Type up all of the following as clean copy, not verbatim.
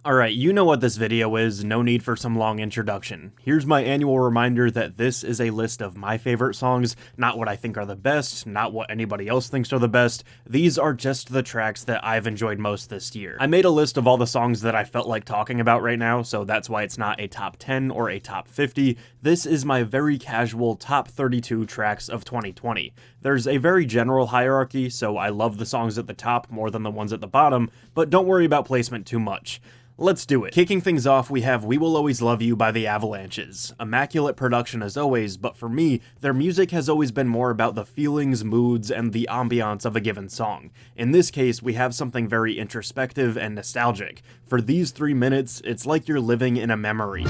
Alright, you know what this video is, no need for some long introduction. Here's my annual reminder that this is a list of my favorite songs, not what I think are the best, not what anybody else thinks are the best. These are just the tracks that I've enjoyed most this year. I made a list of all the songs that I felt like talking about right now, so that's why it's not a top 10 or a top 50. This is my very casual top 32 tracks of 2020. There's a very general hierarchy, so I love the songs at the top more than the ones at the bottom, but don't worry about placement too much. Let's do it. Kicking things off, we have We Will Always Love You by the Avalanches. Immaculate production as always, but for me, their music has always been more about the feelings, moods, and the ambiance of a given song. In this case, we have something very introspective and nostalgic. For these 3 minutes, it's like you're living in a memory.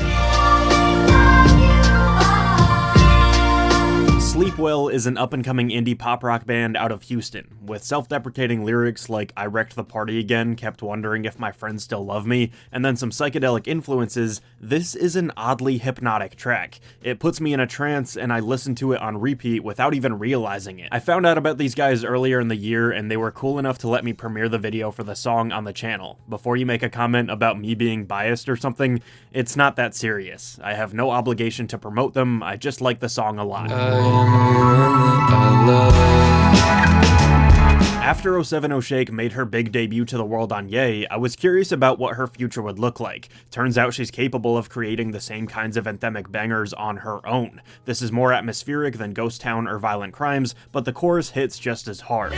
Sleep Well is an up-and-coming indie pop-rock band out of Houston, with self-deprecating lyrics like I wrecked the party again, kept wondering if my friends still love me, and then some psychedelic influences. This is an oddly hypnotic track. It puts me in a trance, and I listen to it on repeat without even realizing it. I found out about these guys earlier in the year, and they were cool enough to let me premiere the video for the song on the channel. Before you make a comment about me being biased or something, it's not that serious. I have no obligation to promote them, I just like the song a lot. After 070 Shake made her big debut to the world on Ye, I was curious about what her future would look like. Turns out she's capable of creating the same kinds of anthemic bangers on her own. This is more atmospheric than Ghost Town or Violent Crimes, but the chorus hits just as hard.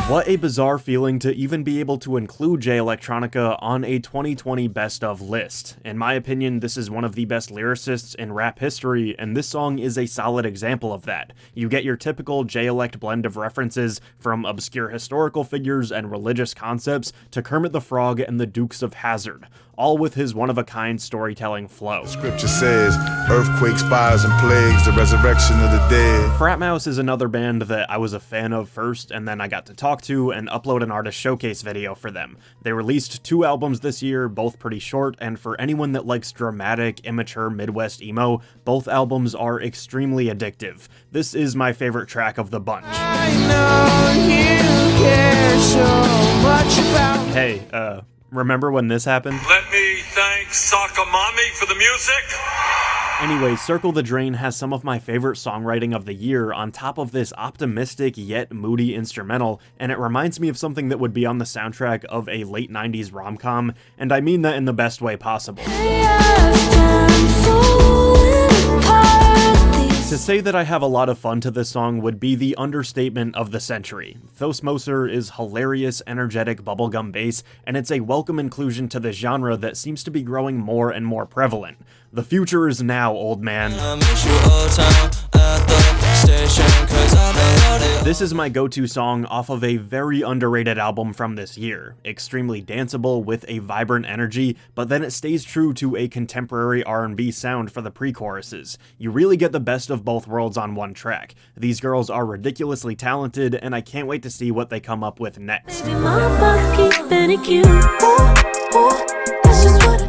What a bizarre feeling to even be able to include Electronica on a 2020 best of list. In my opinion, this is one of the best lyricists in rap history, and this song is a solid example of that. You get your typical Elect blend of references, from obscure historical figures and religious concepts to Kermit the Frog and the Dukes of Hazzard, all with his one-of-a-kind storytelling flow. Scripture says, earthquakes, fires, and plagues, the resurrection of the dead. Frat is another band that I was a fan of first, and then I got to talk to and upload an artist showcase video for them. They released 2 albums this year, both pretty short, and for anyone that likes dramatic, immature Midwest emo, both albums are extremely addictive. This is my favorite track of the bunch. I know you care so much about Hey, remember when this happened? Let me thank Sakamami for the music. Anyway, Circle the Drain has some of my favorite songwriting of the year on top of this optimistic yet moody instrumental, and it reminds me of something that would be on the soundtrack of a late 90s rom-com, and I mean that in the best way possible. To say that I have a lot of fun to this song would be the understatement of the century. Thos Moser is hilarious, energetic bubblegum bass, and it's a welcome inclusion to the genre that seems to be growing more and more prevalent. The future is now, old man. This is my go-to song off of a very underrated album from this year. Extremely danceable with a vibrant energy, but then it stays true to a contemporary R&B sound for the pre-choruses. You really get the best of both worlds on one track. These girls are ridiculously talented, and I can't wait to see what they come up with next.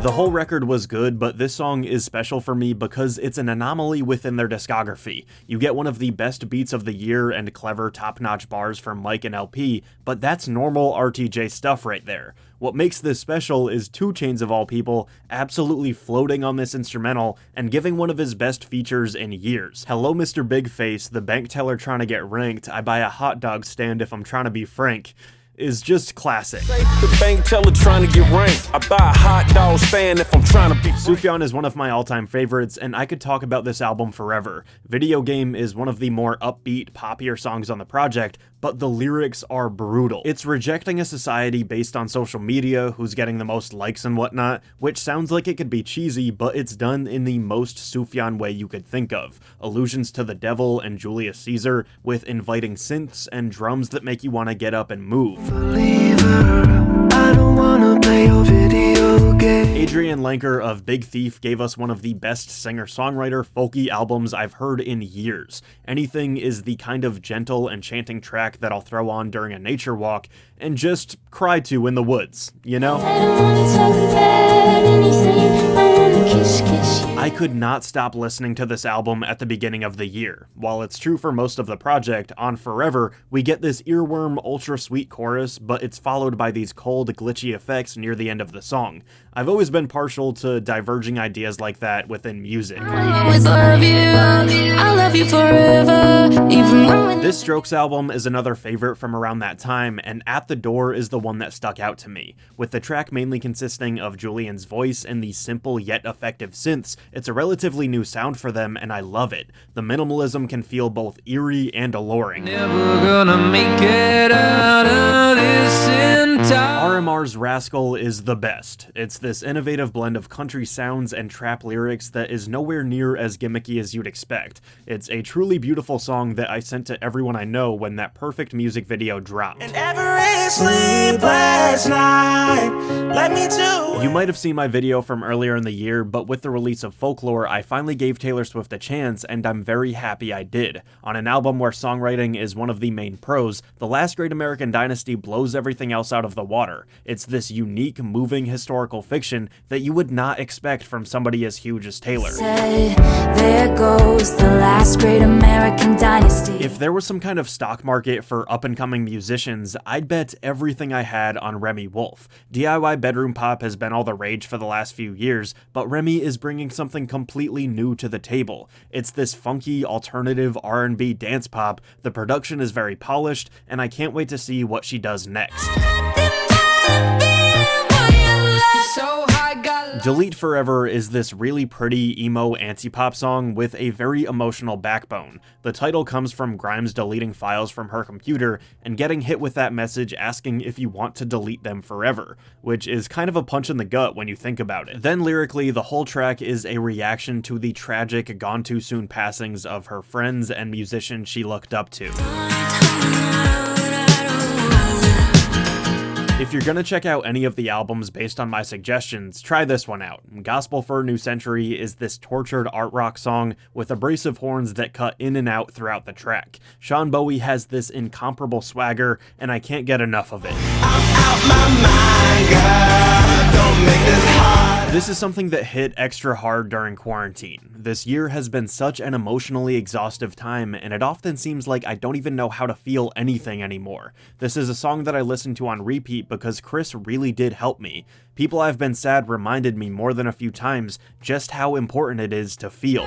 The whole record was good, but this song is special for me because it's an anomaly within their discography. You get one of the best beats of the year and clever top-notch bars from Mike and LP, but that's normal RTJ stuff right there. What makes this special is 2 Chainz of all people absolutely floating on this instrumental and giving one of his best features in years. Hello Mr. Big Face, the bank teller trying to get ranked, I buy a hot dog stand if I'm trying to be frank, is just classic. The bank teller trying to get ranked. I buy a hot dog stand if I'm trying to be. Sufjan is one of my all-time favorites, and I could talk about this album forever. Video Game is one of the more upbeat, poppier songs on the project, but the lyrics are brutal. It's rejecting a society based on social media, who's getting the most likes and whatnot, which sounds like it could be cheesy, but it's done in the most Sufjan way you could think of. Allusions to the devil and Julius Caesar, with inviting synths and drums that make you want to get up and move. I don't wanna play your video game. Adrianne Lenker of Big Thief gave us one of the best singer-songwriter folky albums I've heard in years. Anything is the kind of gentle, enchanting track that I'll throw on during a nature walk and just cry to in the woods, you know? I don't wanna talk about anything, I wanna kiss, kiss you. I could not stop listening to this album at the beginning of the year. While it's true for most of the project, on Forever, we get this earworm ultra sweet chorus, but it's followed by these cold, glitchy effects near the end of the song. I've always been partial to diverging ideas like that within music. Always love you, I love you forever, even when This Strokes album is another favorite from around that time, and At the Door is the one that stuck out to me. With the track mainly consisting of Julian's voice and the simple yet effective synths, it's a relatively new sound for them, and I love it. The minimalism can feel both eerie and alluring. Never gonna make it out of this in time. RMR's Rascal is the best. It's this innovative blend of country sounds and trap lyrics that is nowhere near as gimmicky as you'd expect. It's a truly beautiful song that I sent to everyone I know when that perfect music video dropped. every sleepless night, let me do. You might have seen my video from earlier in the year, but with the release of Folklore, I finally gave Taylor Swift a chance, and I'm very happy I did. On an album where songwriting is one of the main pros, The Last Great American Dynasty blows everything else out of the water. It's this unique, moving historical fiction that you would not expect from somebody as huge as Taylor. Say, there goes the last great American dynasty. If there was some kind of stock market for up-and-coming musicians, I'd bet everything I had on Remi Wolf. DIY bedroom pop has been all the rage for the last few years, but Remi is bringing something completely new to the table. It's this funky, alternative R&B dance pop, the production is very polished, and I can't wait to see what she does next. So high, got Delete Forever is this really pretty emo anti-pop song with a very emotional backbone. The title comes from Grimes deleting files from her computer and getting hit with that message asking if you want to delete them forever, which is kind of a punch in the gut when you think about it. Then lyrically, the whole track is a reaction to the tragic, gone too soon passings of her friends and musicians she looked up to. If you're gonna check out any of the albums based on my suggestions, try this one out. Gospel for a New Century is this tortured art rock song with abrasive horns that cut in and out throughout the track. Sean Bowie has this incomparable swagger, and I can't get enough of it. This is something that hit extra hard during quarantine. This year has been such an emotionally exhaustive time, and it often seems like I don't even know how to feel anything anymore. This is a song that I listen to on repeat because Chris really did help me. People I've been sad reminded me more than a few times just how important it is to feel.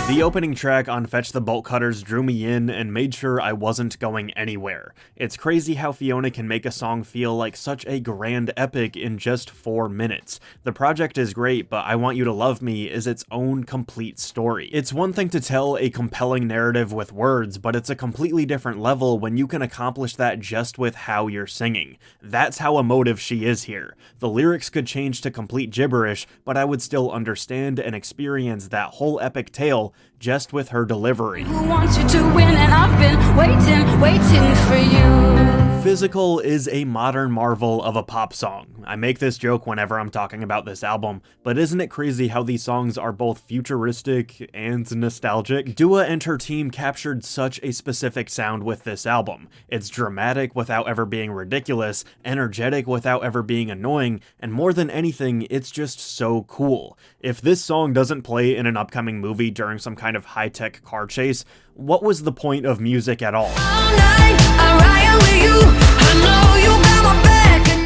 The opening track on Fetch the Bolt Cutters drew me in and made sure I wasn't going anywhere. It's crazy how Fiona can make a song feel like such a grand epic in just 4 minutes. The project is great, but I Want You to Love Me is its own complete story. It's one thing to tell a compelling narrative with words, but it's a completely different level when you can accomplish that just with how you're singing. That's how emotive she is here. The lyrics could change to complete gibberish, but I would still understand and experience that whole epic tale just with her delivery. Who wants you to win, and I've been waiting for you. Physical is a modern marvel of a pop song. I make this joke whenever I'm talking about this album, but isn't it crazy how these songs are both futuristic and nostalgic? Dua and her team captured such a specific sound with this album. It's dramatic without ever being ridiculous, energetic without ever being annoying, and more than anything, it's just so cool. If this song doesn't play in an upcoming movie during some kind of high-tech car chase, what was the point of music at all?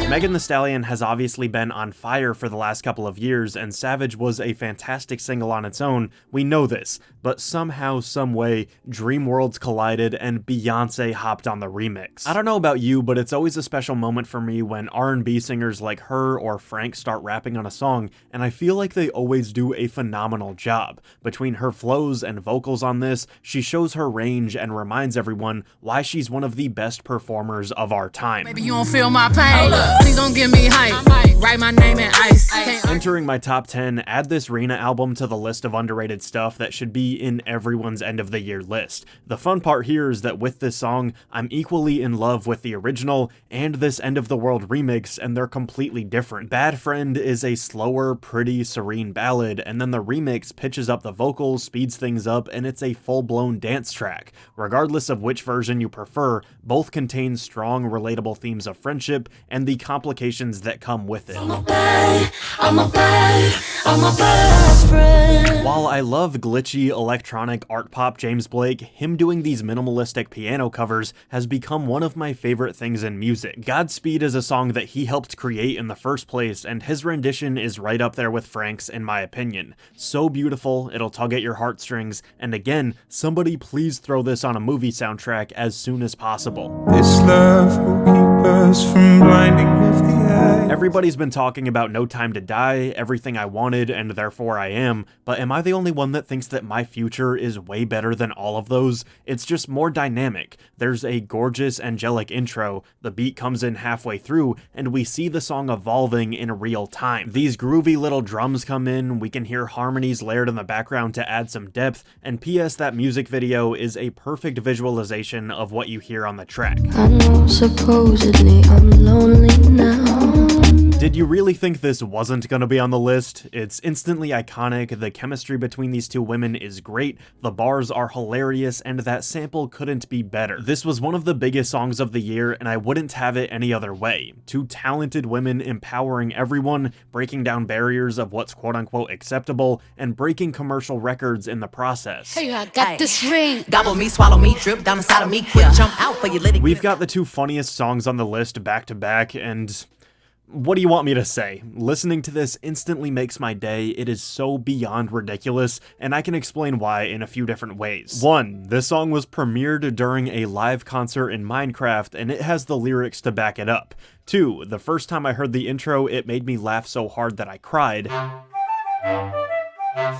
Megan Thee Stallion has obviously been on fire for the last couple of years, and Savage was a fantastic single on its own, we know this, but somehow, someway, dream worlds collided and Beyonce hopped on the remix. I don't know about you, but it's always a special moment for me when R&B singers like her or Frank start rapping on a song, and I feel like they always do a phenomenal job. Between her flows and vocals on this, she shows her range and reminds everyone why she's one of the best performers of our time. Maybe you don't feel my pain. Please don't give me hype. Write my name in ice. Entering my top 10, add this Rena album to the list of underrated stuff that should be in everyone's end of the year list. The fun part here is that with this song, I'm equally in love with the original and this End of the World remix, and they're completely different. Bad Friend is a slower, pretty, serene ballad, and then the remix pitches up the vocals, speeds things up, and it's a full-blown dance track. Regardless of which version you prefer, both contain strong, relatable themes of friendship and the complications that come with it. I'm a best friend. While I love glitchy electronic art pop James Blake, him doing these minimalistic piano covers has become one of my favorite things in music. Godspeed is a song that he helped create in the first place, and his rendition is right up there with Frank's in my opinion. So beautiful, it'll tug at your heartstrings, and again, somebody please throw this on a movie soundtrack as soon as possible. This love will keep us from blinding with the eye. Everybody's been talking about No Time to Die, Everything I Wanted, and Therefore I Am, but am I the only one that thinks that My Future is way better than all of those? It's just more dynamic. There's a gorgeous, angelic intro, the beat comes in halfway through, and we see the song evolving in real time. These groovy little drums come in, we can hear harmonies layered in the background to add some depth, and P.S. that music video is a perfect visualization of what you hear on the track. I know supposedly I'm lonely now. Did you really think this wasn't gonna be on the list? It's instantly iconic, the chemistry between these two women is great, the bars are hilarious, and that sample couldn't be better. This was one of the biggest songs of the year, and I wouldn't have it any other way. Two talented women empowering everyone, breaking down barriers of what's quote-unquote acceptable, and breaking commercial records in the process. Hey, I got this ring. Gobble me, swallow me, drip down inside of me, quick jump out for you, let it. We've got the two funniest songs on the list back to back, and what do you want me to say? Listening to this instantly makes my day. It is so beyond ridiculous, and I can explain why in a few different ways. 1. This song was premiered during a live concert in Minecraft, and it has the lyrics to back it up. 2. The first time I heard the intro, it made me laugh so hard that I cried.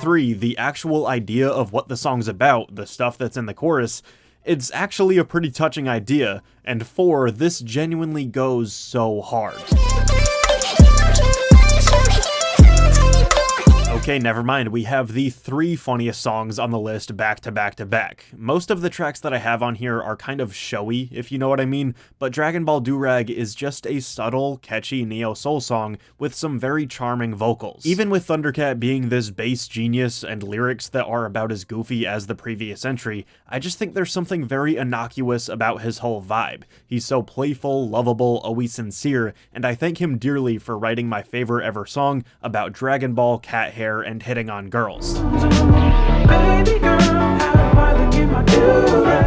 3. The actual idea of what the song's about, the stuff that's in the chorus, it's actually a pretty touching idea. And 4. This genuinely goes so hard. Okay, never mind, we have the 3 funniest songs on the list back to back to back. Most of the tracks that I have on here are kind of showy, if you know what I mean, but Dragon Ball Durag is just a subtle, catchy neo-soul song with some very charming vocals. Even with Thundercat being this bass genius and lyrics that are about as goofy as the previous entry, I just think there's something very innocuous about his whole vibe. He's so playful, lovable, always sincere, and I thank him dearly for writing my favorite ever song about Dragon Ball, cat hair, and hitting on girls.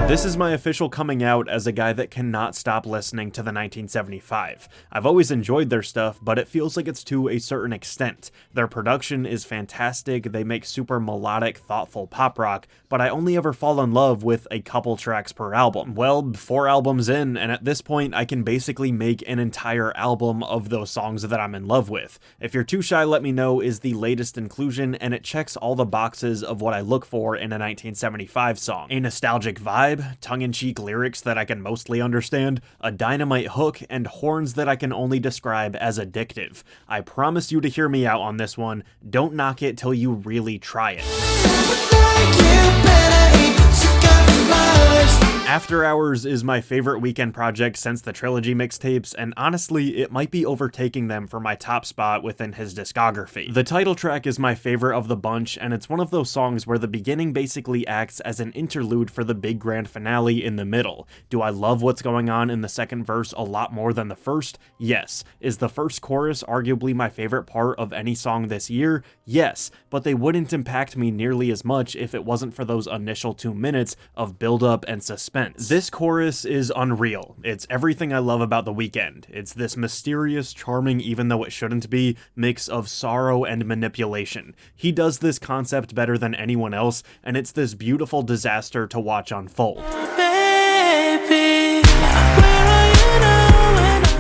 This is my official coming out as a guy that cannot stop listening to the 1975. I've always enjoyed their stuff, but it feels like it's to a certain extent. Their production is fantastic, they make super melodic, thoughtful pop rock, but I only ever fall in love with a couple tracks per album. Well, 4 albums in, and at this point I can basically make an entire album of those songs that I'm in love with. If You're Too Shy, Let Me Know is the latest inclusion, and it checks all the boxes of what I look for in a 1975 song. A nostalgic vibe, tongue-in-cheek lyrics that I can mostly understand, a dynamite hook, and horns that I can only describe as addictive. I promise you to hear me out on this one. Don't knock it till you really try it. After Hours is my favorite Weeknd project since the Trilogy mixtapes, and honestly, it might be overtaking them for my top spot within his discography. The title track is my favorite of the bunch, and it's one of those songs where the beginning basically acts as an interlude for the big grand finale in the middle. Do I love what's going on in the second verse a lot more than the first? Yes. Is the first chorus arguably my favorite part of any song this year? Yes, but they wouldn't impact me nearly as much if it wasn't for those initial 2 minutes of build-up and suspense. This chorus is unreal. It's everything I love about The Weeknd. It's this mysterious, charming, even though it shouldn't be, mix of sorrow and manipulation. He does this concept better than anyone else, and it's this beautiful disaster to watch unfold.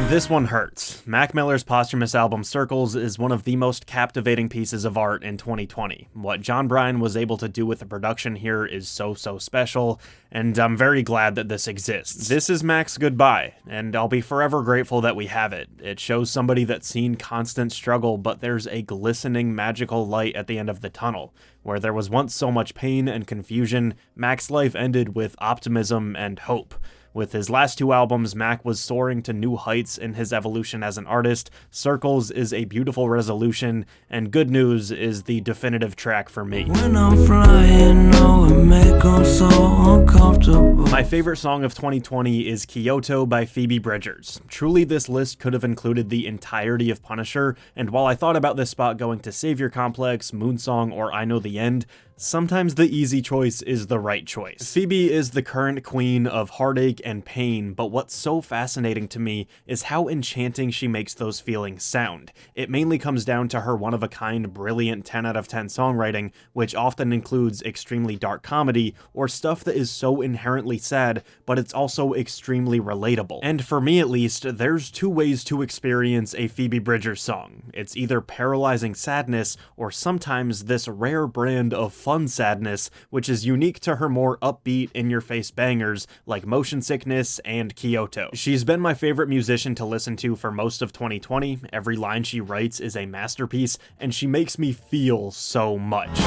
This one hurts. Mac Miller's posthumous album Circles is one of the most captivating pieces of art in 2020. What John Bryan was able to do with the production here is so special, and I'm very glad that this exists. This is Mac's goodbye, and I'll be forever grateful that we have it. It shows somebody that's seen constant struggle, but there's a glistening magical light at the end of the tunnel. Where there was once so much pain and confusion, Mac's life ended with optimism and hope. With his last 2 albums, Mac was soaring to new heights in his evolution as an artist. Circles is a beautiful resolution, and Good News is the definitive track for me. When I'm flying, knowing make 'em so uncomfortable. My favorite song of 2020 is Kyoto by Phoebe Bridgers. Truly, this list could have included the entirety of Punisher, and while I thought about this spot going to Savior Complex, Moonsong, or I Know the End, sometimes the easy choice is the right choice. Phoebe is the current queen of heartache and pain, but what's so fascinating to me is how enchanting she makes those feelings sound. It mainly comes down to her one-of-a-kind, brilliant 10 out of 10 songwriting, which often includes extremely dark comedy, or stuff that is so inherently sad, but it's also extremely relatable. And for me at least, there's two ways to experience a Phoebe Bridgers song. It's either paralyzing sadness, or sometimes this rare brand of fun sadness, which is unique to her more upbeat, in-your-face bangers like Motion Sickness and Kyoto. She's been my favorite musician to listen to for most of 2020. Every line she writes is a masterpiece, and she makes me feel so much.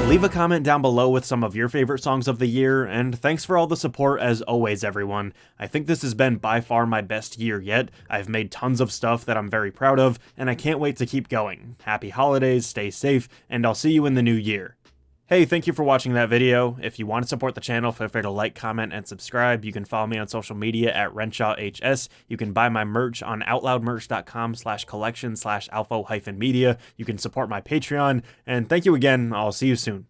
Leave a comment down below with some of your favorite songs of the year, and thanks for all the support as always, everyone. I think this has been by far my best year yet. I've made tons of stuff that I'm very proud of, and I can't wait to keep going. Happy holidays, stay safe, and I'll see you in the new year. Hey, thank you for watching that video. If you want to support the channel, feel free to like, comment, and subscribe. You can follow me on social media at RenshawHS. You can buy my merch on OutLoudMerch.com/collection/alpha-media. You can support my Patreon, and thank you again. I'll see you soon.